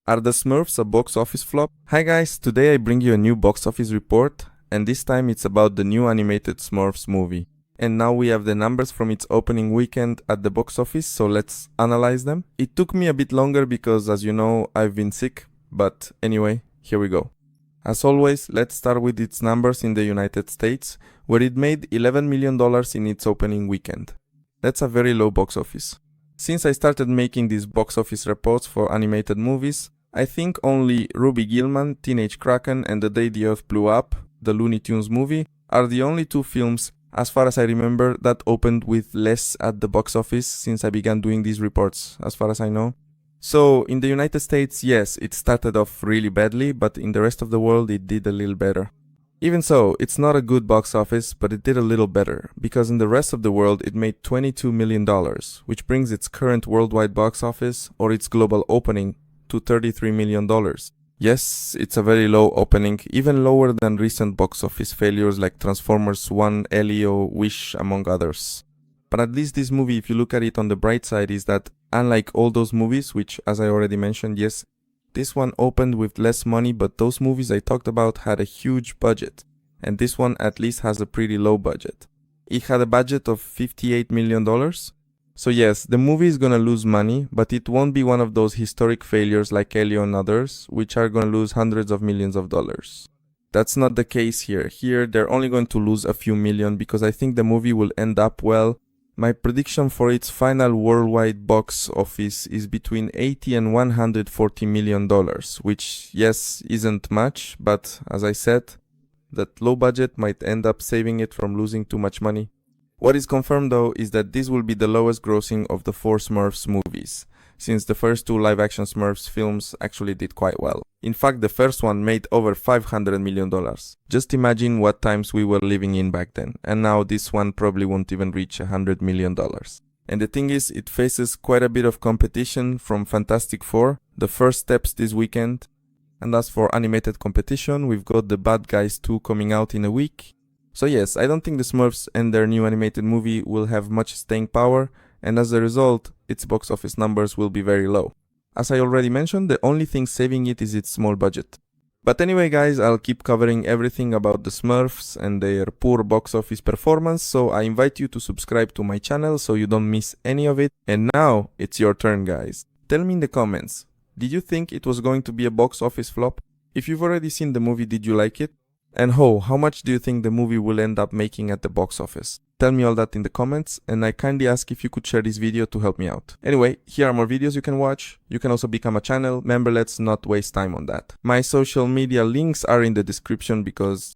Are the Smurfs a box office flop? Hi guys, today I bring you a new box office report, and this time it's about the new animated Smurfs movie. And now we have the numbers from its opening weekend at the box office, so let's analyze them. It took me a bit longer because, as you know, I've been sick, but anyway, here we go. As always, let's start with its numbers in the United States, where it made $11 million in its opening weekend. That's a very low box office. Since I started making these box office reports for animated movies, I think only Ruby Gillman, Teenage Kraken and The Day the Earth Blew Up, the Looney Tunes movie, are the only two films, as far as I remember, that opened with less at the box office since I began doing these reports, as far as I know. So, in the United States, yes, it started off really badly, but in the rest of the world it did a little better. Even so, it's not a good box office, but it did a little better, because in the rest of the world it made $22 million, which brings its current worldwide box office, or its global opening, to $33 million. Yes, it's a very low opening, even lower than recent box office failures like Transformers 1, Elio, Wish, among others. But at least this movie, if you look at it on the bright side, is that unlike all those movies, which as I already mentioned, yes, this one opened with less money, but those movies I talked about had a huge budget, and this one at least has a pretty low budget. It had a budget of $58 million. So yes, the movie is gonna lose money, but it won't be one of those historic failures like Elio and others, which are gonna lose hundreds of millions of dollars. That's not the case here. Here, they're only going to lose a few million because I think the movie will end up well. My prediction for its final worldwide box office is between $80 and $140 million, which, yes, isn't much, but as I said, that low budget might end up saving it from losing too much money. What is confirmed though is that this will be the lowest grossing of the 4 Smurfs movies, since the first 2 live-action Smurfs films actually did quite well. In fact, the first one made over $500 million. Just imagine what times we were living in back then, and now this one probably won't even reach $100 million. And the thing is, it faces quite a bit of competition from Fantastic Four, the first steps this weekend, and as for animated competition, we've got The Bad Guys 2 coming out in a week. So yes, I don't think the Smurfs and their new animated movie will have much staying power, and as a result, its box office numbers will be very low. As I already mentioned, the only thing saving it is its small budget. But anyway guys, I'll keep covering everything about the Smurfs and their poor box office performance, so I invite you to subscribe to my channel so you don't miss any of it. And now, it's your turn guys. Tell me in the comments, did you think it was going to be a box office flop? If you've already seen the movie, did you like it? And how much do you think the movie will end up making at the box office? Tell me all that in the comments, and I kindly ask if you could share this video to help me out. Anyway, here are more videos you can watch. You can also become a channel member, let's not waste time on that. My social media links are in the description because